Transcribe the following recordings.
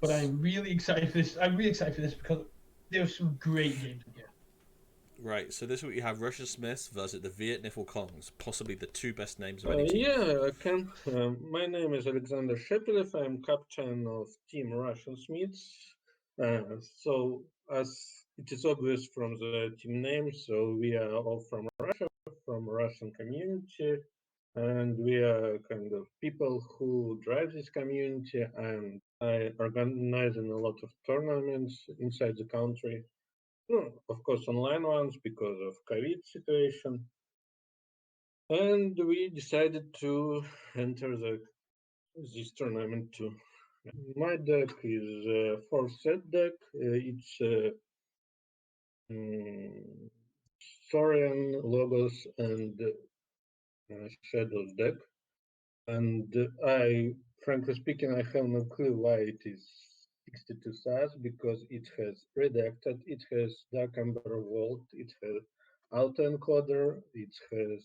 but I'm really excited for this. I'm really excited for this because there's some great games in here. Right, so this week you have Russian Smiths versus the Viet Niffle Kongs, possibly the two best names of any team. Yeah, I can. My name is Alexander Shepelev. I'm captain of Team Russian Smiths. So, as it is obvious from the team name, so we are all from Russia, from Russian community, and we are kind of people who drive this community. And I organizing a lot of tournaments inside the country. Of course, online ones because of COVID situation. And we decided to enter this tournament too. My deck is a 4 set deck. It's um, Saurian, Logos, and Shadows deck. And frankly speaking, I have no clue why it is 62 stars because it has Redacted, it has Dark Ember Vault, it has autoencoder, it has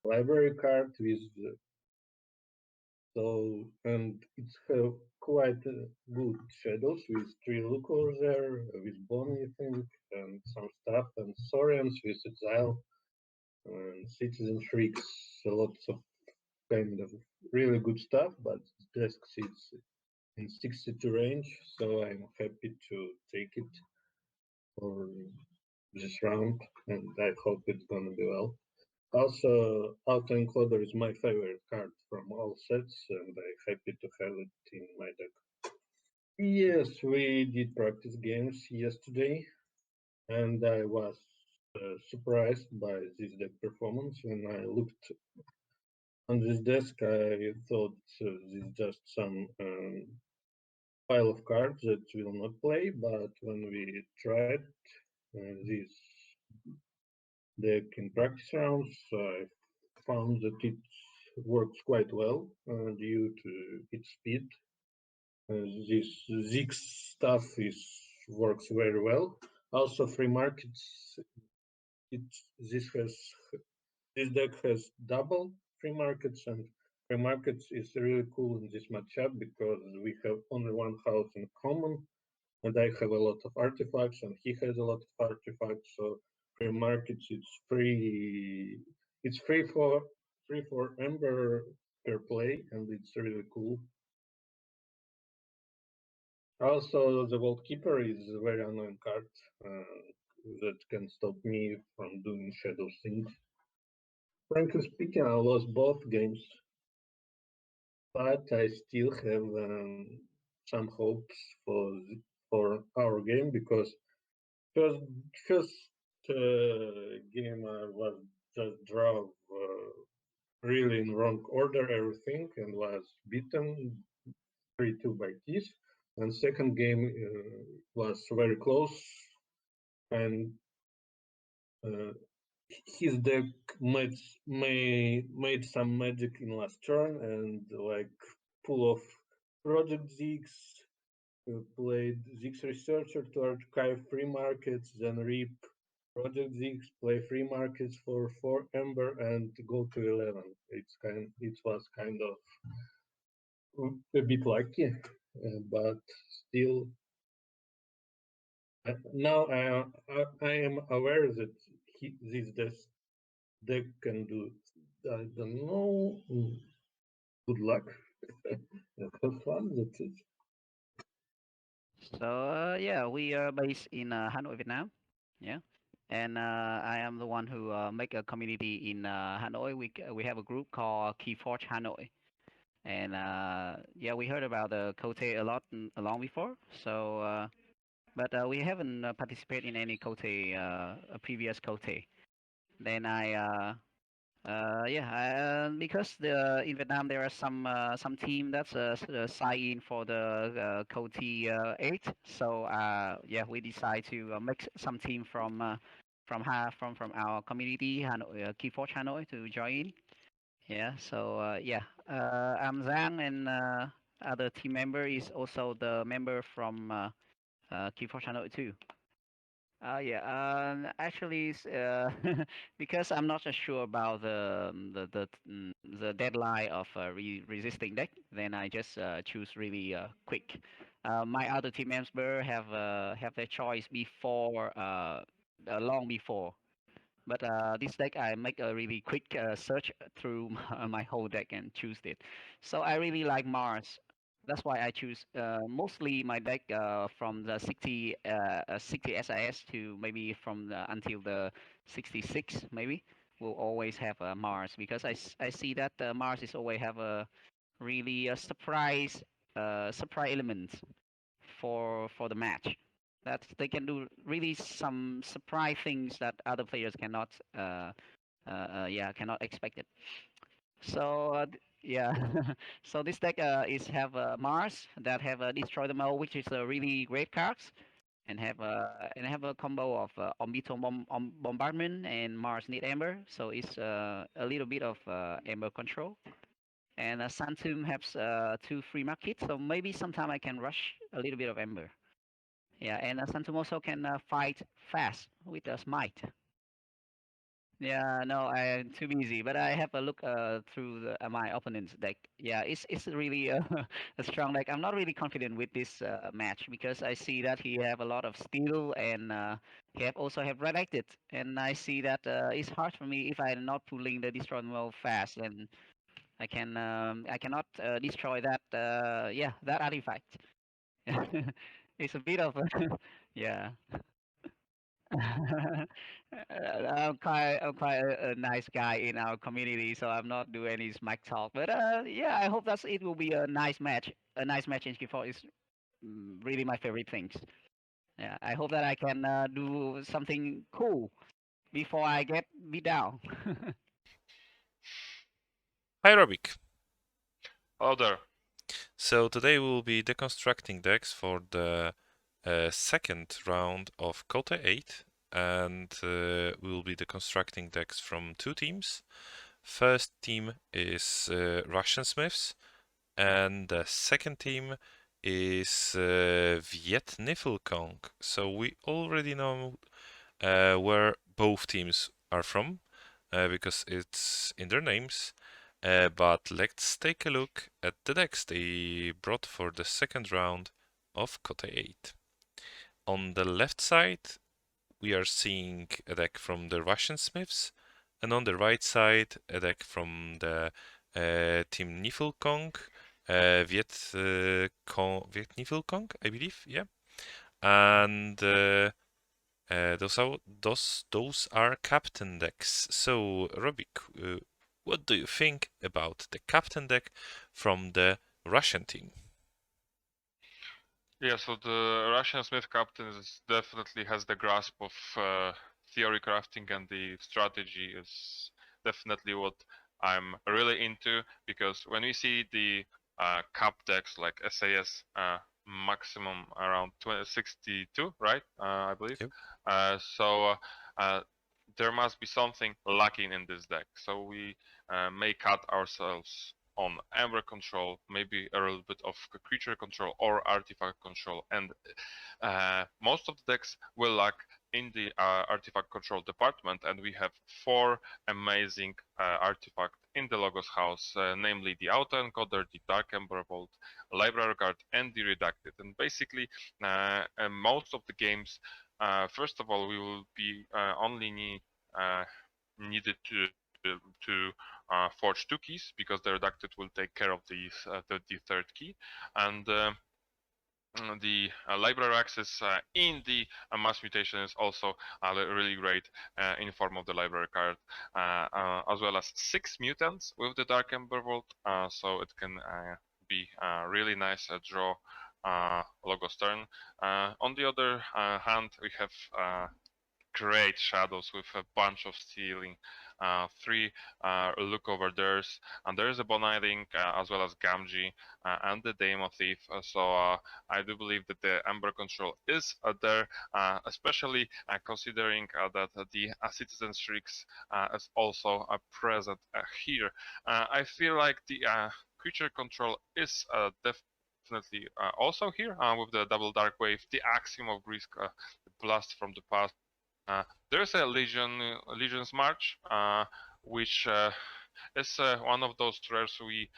library card with and it's have quite good shadows with three Lucor there, with Bonnie, I think, and some stuff, and Saurians with Exile, and Citizen Shrieks, lots of kind of really good stuff, but desk sits in 62 range, so I'm happy to take it for this round, and I hope it's gonna be well. Also, autoencoder is my favorite card from all sets, and I'm happy to have it in my deck. Yes, we did practice games yesterday, and I was surprised by this deck performance. When I looked on this desk, I thought this is just some pile of cards that will not play, but when we tried this deck in practice rounds, I found that it works quite well due to its speed. This Zix stuff works very well. Also, free markets. It this deck has double free markets, and free markets is really cool in this matchup because we have only one house in common, and I have a lot of artifacts, and he has a lot of artifacts. So free markets, it's free. It's free for Ember per play, and it's really cool. Also, the Vault Keeper is a very annoying card that can stop me from doing shadow things. Frankly speaking, I lost both games, but I still have some hopes for our game because first first game I was just draw really in wrong order everything and was beaten 3-2 by Keys. And second game was very close, and uh, his deck made some magic in last turn and like pull off Project Zix, played Zix Researcher to archive free markets, then reap Project Zix, play free markets for 4 Ember and go to 11. It was kind of a bit lucky, but still now I am aware that this deck can do. I don't know. Good luck. Have fun. That's it. So yeah, we are based in Hanoi, Vietnam. Yeah, and I am the one who make a community in Hanoi. We have a group called Keyforge Hanoi, and yeah, we heard about the KOTE a lot long before. So, but we haven't participated in any KOTE, a previous KOTE. Then yeah, because in Vietnam there are some team that's sign in for the KOTE 8. So yeah, we decide to make some team from our community Hanoi, Keyforge Hanoi to join. Yeah, so yeah, I'm Zhang, and other team member is also the member from Keyforge Hanoi too. Yeah. Actually, because I'm not so sure about the deadline of resisting deck, then I just choose really quick. My other team member have their choice before long before. But this deck, I make a really quick search through my whole deck and choose it. So I really like Mars. That's why I choose mostly my deck from the 60 SIS to maybe from until the 66 maybe. Will always have Mars because I see that Mars is always have a really surprise element for the match. That they can do really some surprise things that other players cannot yeah cannot expect it. So yeah, so this deck is have Mars that have Destroy the Mole, which is a really great cards, and have a combo of Orbital Bombardment and Mars Need Amber. So it's a little bit of Amber control. And Santum has 2 free markets, so maybe sometime I can rush a little bit of Amber. Yeah, and Santum also can fight fast with a smite. Yeah, no, I'm too busy, but I have a look through my opponent's deck. Yeah, it's really a strong deck. I'm not really confident with this match because I see that he have a lot of steel and he have also have redacted, and I see that it's hard for me if I'm not pulling the destroy mode fast, and I cannot destroy that yeah that artifact. It's a bit of a yeah. I'm quite a nice guy in our community, so I'm not doing any smack talk. But yeah, I hope that it will be a nice match. A nice match in Q4 is really my favorite things. Yeah, I hope that I can do something cool before I get beat down. Hi, Robik. Hello there. So today we'll be deconstructing decks for the second round of KOTE 8, and we'll be deconstructing decks from 2 teams. First team is Russian Smiths, and the second team is Viet Niffle. So we already know where both teams are from because it's in their names. But let's take a look at the decks they brought for the second round of KOTE 8. On the left side, we are seeing a deck from the Russian Smiths, and on the right side, a deck from the team Niffle Viet Niffle, I believe, yeah. And those are captain decks. So, Robik, what do you think about the captain deck from the Russian team? Yeah, so the Russian Smith captain definitely has the grasp of theory crafting, and the strategy is definitely what I'm really into, because when we see the cap decks like SAS maximum around 62, right? I believe. Yep. So there must be something lacking in this deck. So we may cut ourselves on Amber control, maybe a little bit of creature control or artifact control, and most of the decks will lack in the artifact control department, and we have 4 amazing artifacts in the Logos house, namely the Autoencoder, the Dark Ember Vault, Library Card, and the Redacted. And basically, most of the games, first of all, we will be only needed to forge 2 keys, because the Redacted will take care of the 3rd key, and the library access in the mass mutation is also really great in form of the library card, as well as 6 mutants with the Dark Ember Vault, so it can be really nice draw Logos turn. On the other hand, we have great shadows with a bunch of stealing, 3 look over theirs, and there's a Boniding as well as Gamgee and the Daemon Thief. So I do believe that the Amber control is there, especially considering that the Citizen Shrieks is also present here. I feel like the creature control is definitely also here with the double dark wave, the Axiom of Grease, blast from the past. There's a Legion's March, which is one of those rares we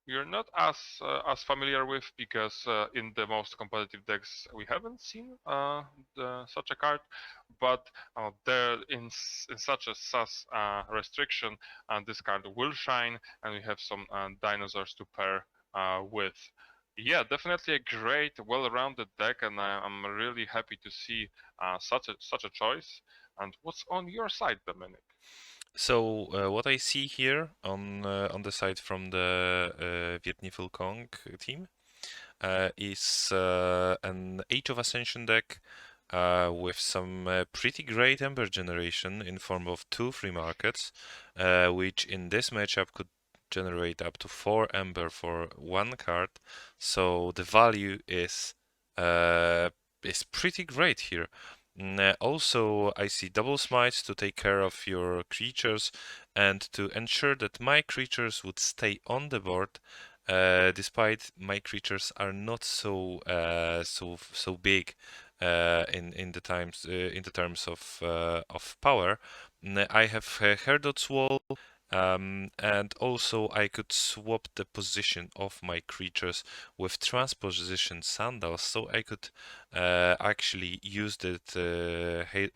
we're not as familiar with, because in the most competitive decks we haven't seen such a card, but there in such a sus restriction, this card will shine, and we have some dinosaurs to pair with. Yeah, definitely a great, well-rounded deck, and I'm really happy to see such a choice. And what's on your side, Dominic? So what I see here on the side from the Viet Niffle Kong team is an Age of Ascension deck with some pretty great Ember generation in form of 2 free markets, which in this matchup could generate up to 4 Ember for 1 card. So the value is pretty great here. Also, I see double smites to take care of your creatures and to ensure that my creatures would stay on the board, despite my creatures are not so big in the terms of power. I have Herdot's Wall. And also I could swap the position of my creatures with transposition sandals, so I could actually use that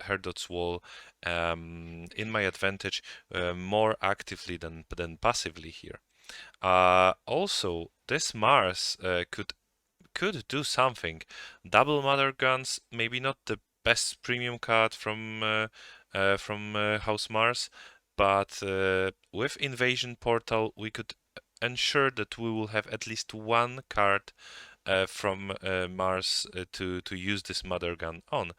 Herdot's Wall in my advantage more actively than passively here. Also, this Mars could do something. Double Mother Guns, maybe not the best premium card from House Mars, but with Invasion Portal we could ensure that we will have at least 1 card from Mars to use this Mother Gun on.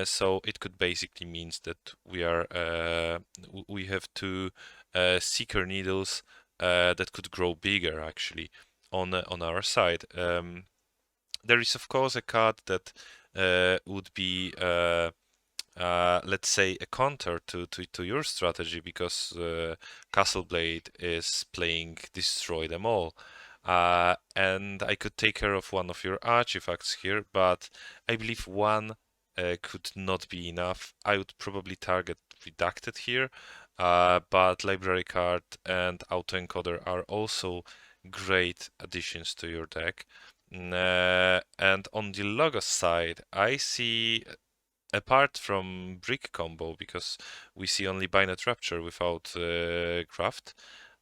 So it could basically means that we have 2 Seeker Needles that could grow bigger actually on our side. There is of course a card that would be let's say a counter to your strategy, because Castleblade is playing Destroy Them All. And I could take care of one of your artifacts here, but I believe 1 could not be enough. I would probably target Redacted here, but Library Card and Autoencoder are also great additions to your deck. And on the Logos side, I see, apart from Brick Combo, because we see only Binet Rapture without Craft,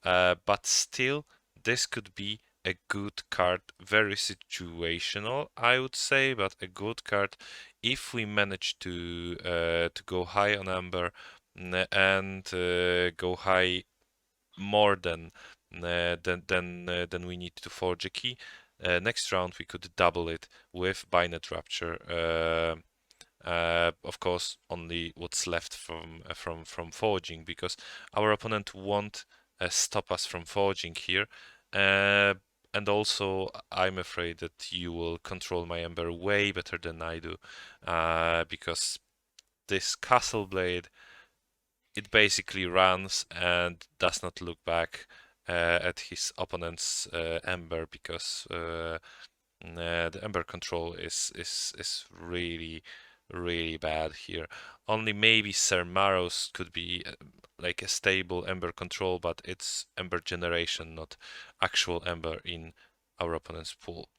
but still, this could be a good card, very situational, I would say, but a good card if we manage to go high on Amber and go high more than we need to forge a key. Next round we could double it with Binet Rapture. Of course, only what's left from forging, because our opponent won't stop us from forging here. And also, I'm afraid that you will control my Ember way better than I do, because this Castle Blade, it basically runs and does not look back at his opponent's Ember, because the Ember control is really bad here. Only maybe Sir Maros could be like a stable Ember control, but it's Ember generation, not actual Ember in our opponent's pool.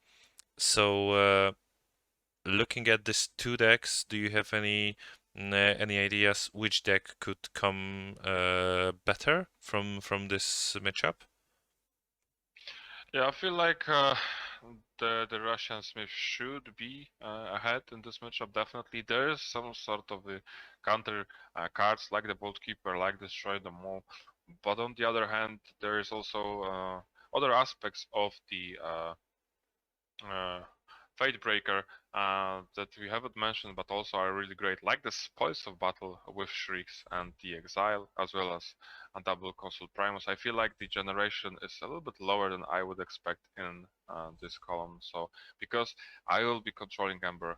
So looking at these 2 decks, do you have any ideas which deck could come better from this matchup? Yeah, I feel like the Russian Smith should be ahead in this matchup. Definitely, there is some sort of the counter cards like the Bolt Keeper, like Destroy Them All. But on the other hand, there is also other aspects of the Fate Breaker that we haven't mentioned, but also are really great, like the Spoils of Battle with Shrieks and the Exile, as well as a double Consul Primus. I feel like the generation is a little bit lower than I would expect in this column. So, because I will be controlling Ember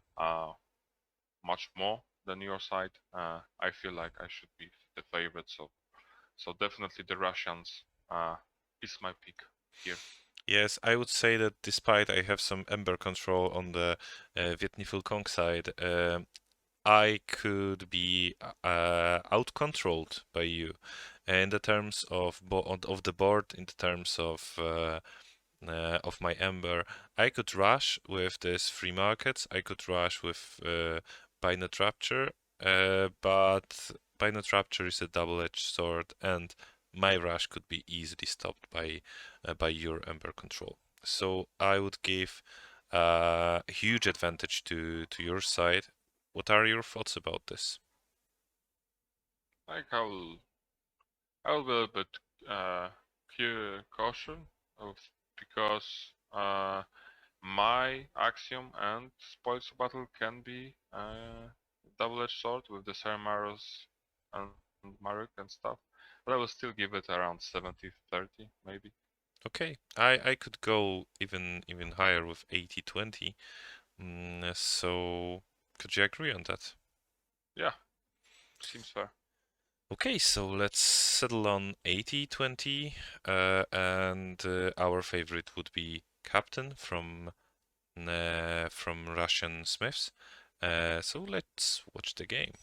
much more than your side, I feel like I should be the favorite. So definitely the Russians is my pick here. Yes, I would say that despite I have some Ember control on the Viet Niffle Kong side, I could be out-controlled by you in the terms of the board, in the terms of of my Ember. I could rush with this free markets. I could rush with Binet Rapture, but Binet Rapture is a double-edged sword, and my rush could be easily stopped by your Ember control. So I would give a huge advantage to your side. What are your thoughts about this? Like I will be a little bit caution because my Axiom and Spoils of Battle can be double-edged sword with the Sarmaros and Maruk and stuff, but I will still give it around 70-30 maybe. Okay, I could go even higher with 80-20. So could you agree on that? Yeah, seems fair. Okay, so let's settle on 80-20, and our favorite would be Captain from Russian Smiths. So let's watch the game.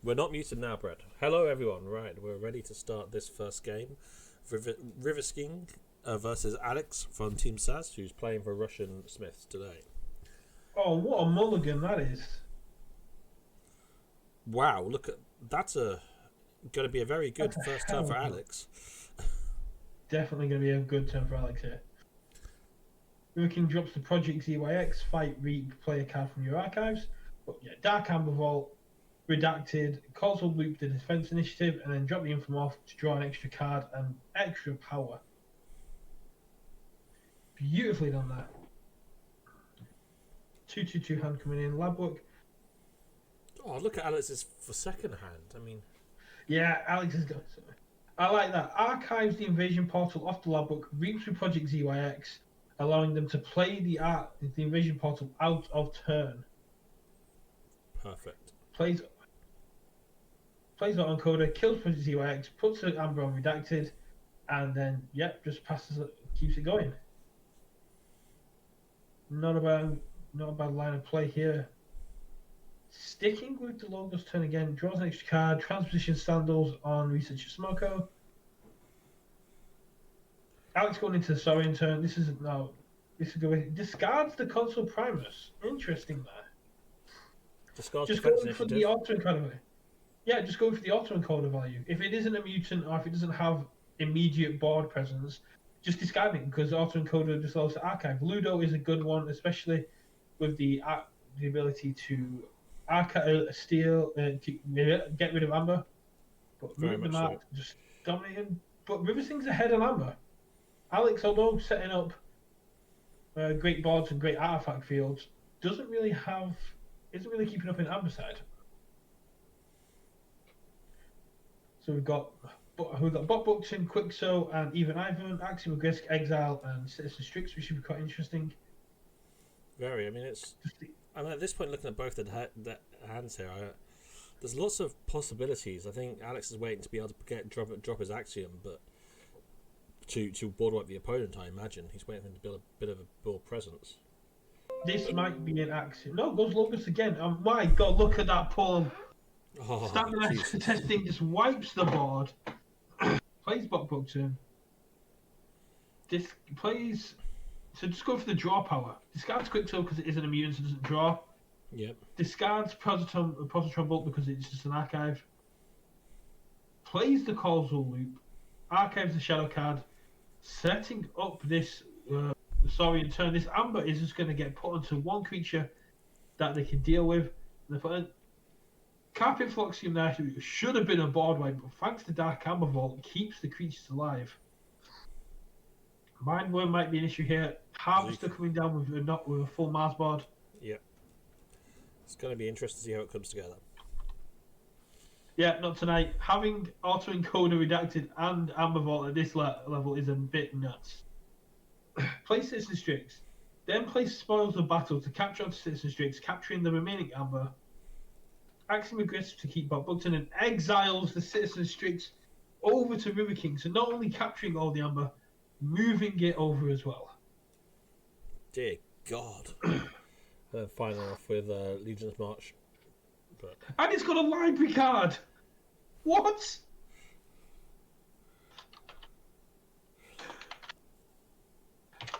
We're not muted now, Brett. Hello, everyone. Right, we're ready to start this first game. River Skiing versus Alex from Team SAS, who's playing for Russian Smiths today. Oh, what a mulligan that is! Wow, look at that's going to be a very good That's a first turn for hell of a- Alex. Definitely going to be a good turn for Alex here. River King drops the Project ZYX, fight, reap, play a card from your archives. But yeah, Dark Amber Vault, redacted, console loop the defense initiative, and then drop the info off to draw an extra card and extra power. Beautifully done that. 2/2/2 hand coming in, lab book. Oh, look at Alex's for second hand. I mean, Yeah, Alex is good. I like that. Archives the invasion portal off the lab book, reaps with Project ZYX, allowing them to play the invasion portal out of turn. perfect. Plays autoencoder, kills Project ZYX, puts the Amber on redacted, and then just passes it, keeps it going. Not a bad line of play here. Sticking with the Logos turn again, draws an extra card, transposition sandals on Researcher Smoko. Alex going into the Saurian turn. This is good. Discards the Console Primus. Interesting there. Discards Just defense going for initiative. the auto encoder. Yeah, just going for the auto encoder value. If it isn't a mutant or if it doesn't have immediate board presence, just discard it because auto encoder just allows to archive. Ludo is a good one, especially with the ability to archive, steal, get rid of Amber. But Very the much mark so. just dominating. But Riversing's ahead of Amber. Alex, although setting up great boards and great artifact fields, isn't really keeping up in Amber side. So we've got Bot Buxton, Quickso, and even Ivan, Axiom Risk, Exile, and Citizen Strix, which should be quite interesting. Very. I mean, at this point, looking at both the hands here, there's lots of possibilities. I think Alex is waiting to be able to drop his Axiom, but to board wipe the opponent, I imagine he's waiting for him to build a bit of a board presence. This might be an Axiom. No, goes Locust again. Oh my god, look at that pull. Oh, Stamina Jesus. testing just wipes the board. Plays Bot Buxton. So just go for the draw power. Discards Quicksilver because it isn't a mutant, so it doesn't draw. Yep. Discards Positron Bolt because it's just an archive. Plays the causal loop. Archives the shadow card. Setting up this Saurian turn. This Amber is just going to get put onto one creature that they can deal with. Carpet Floxium there should have been a board wipe, but thanks to Dark Amber Vault, keeps the creatures alive. Mindworm might be an issue here. Harvester coming down with a full Mars board. Yep. It's going to be interesting to see how it comes together. Yeah, not tonight. Having auto encoder redacted and Amber Vault at this level is a bit nuts. Play Citizen Strix, then play Spoils of Battle to capture onto Citizen Strix, capturing the remaining Amber. Axiom Aggressive to keep Bob Buxton and exiles the Citizen Strix over to River King. So not only capturing all the Amber, moving it over as well. Dear God. Final off with Legion's March but And it's got a library card. What?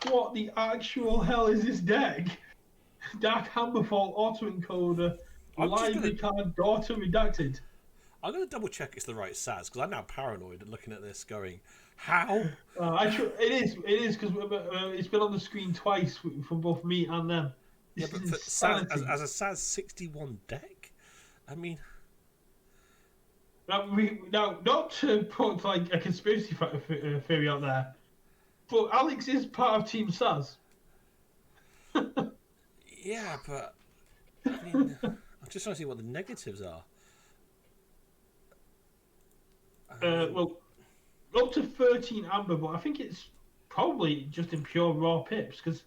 What the actual hell is this deck? Dark Hammerfall, auto encoder, I'm just library card, daughter redacted. I'm going to double check it's the right SAS because I'm now paranoid at looking at this going, how? It is because it's been on the screen twice from both me and them. Yeah, This but is for SAS, insanity. as a SAS 61 deck, I mean, Now, not to put like a conspiracy theory out there, but Alex is part of Team SAS. yeah, but I mean, I'm just trying to see what the negatives are. Well, up to 13 amber, but I think it's probably just in pure raw pips because.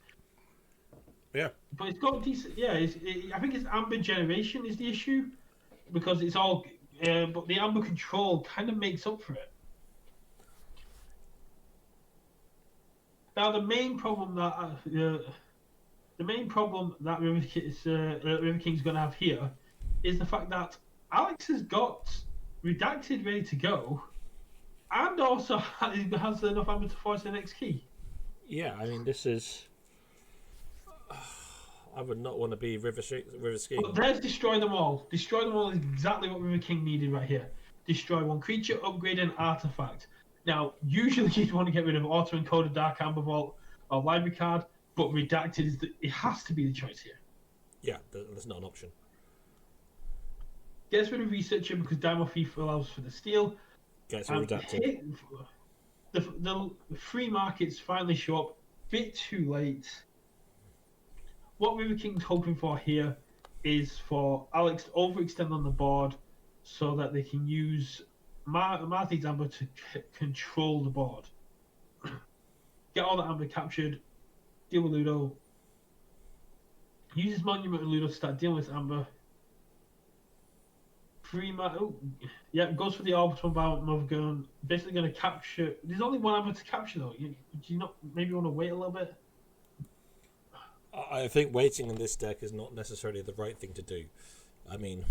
Yeah. But it's got decent. Yeah, I think it's amber generation is the issue because it's all. But the amber control kind of makes up for it. Now the main problem that River King's going to have here is the fact that Alex has got redacted ready to go, and also has enough amber to force the next key. Yeah, I mean, this is. I would not want to be River King. But there's destroy them all. Destroy them all is exactly what River King needed right here. Destroy one creature, upgrade an artifact. Now, usually you'd want to get rid of auto encoded Dark Amber Vault or library card, but redacted it has to be the choice here. Yeah, that's not an option. Gets rid of researcher because Diamond Thief allows for the steal. Gets redacted. The free markets finally show up. Bit too late. What River King's hoping for here is for Alex to overextend on the board so that they can use Martin's Amber to control the board. Get all the Amber captured, deal with Ludo. Uses Monument and Ludo to start dealing with Amber. Goes for the Orbital Bound Mother Gun. Basically going to capture. There's only one Amber to capture though. Do you not maybe want to wait a little bit? I think waiting in this deck is not necessarily the right thing to do. I mean,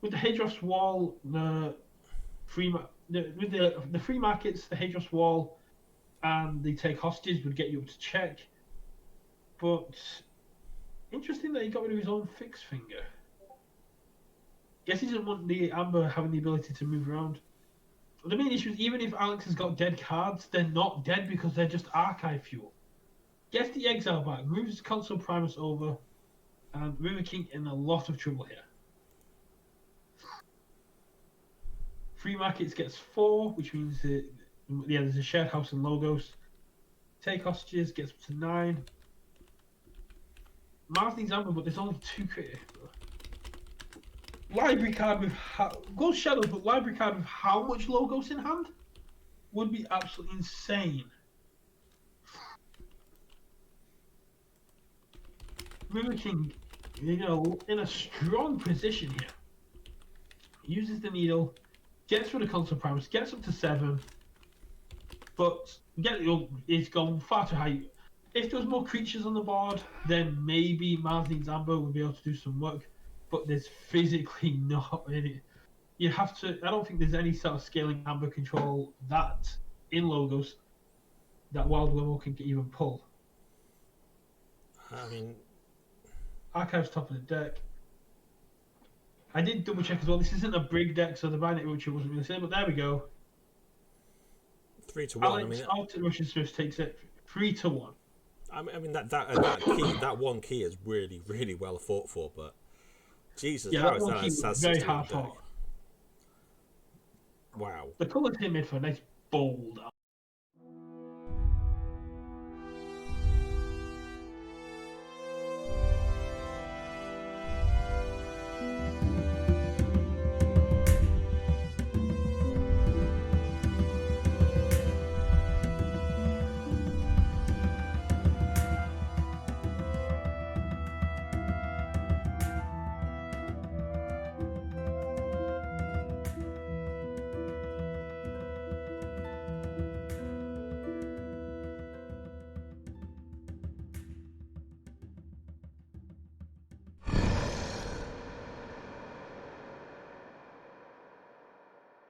with the Hadros Wall, the free markets, the Hadros Wall, and the take hostages would get you up to check. But interesting that he got rid of his own fix finger. Guess he doesn't want the Amber having the ability to move around. The main issue is even if Alex has got dead cards, they're not dead because they're just archive fuel. Gets the exile back, moves his console Primus over, and River King in a lot of trouble here. Free Markets gets 4, which means there's a shared house and logos. Take hostages gets up to 9. Martin's Amber, but there's only 2 creative. Library card with Ghost Shadows, but library card with how much logos in hand would be absolutely insane. River King, in a strong position here. Uses the needle, gets rid of console Primus, gets up to 7, but it's gone far too high. If there was more creatures on the board, then maybe Martin's Amber would be able to do some work, but there's physically not in it. You have to. I don't think there's any sort of scaling Amber control that in logos that Wild Willow can even pull. I mean, Archive's top of the deck. I did double check as well. This isn't a brig deck, so the binary which wasn't really saying, but there we go. 3-1. Alex out Russian Swift takes it 3-1. I mean that one key is really, really well fought for, but Jesus, yeah, that one key was very hard fought. Wow. The colours he made for a nice bold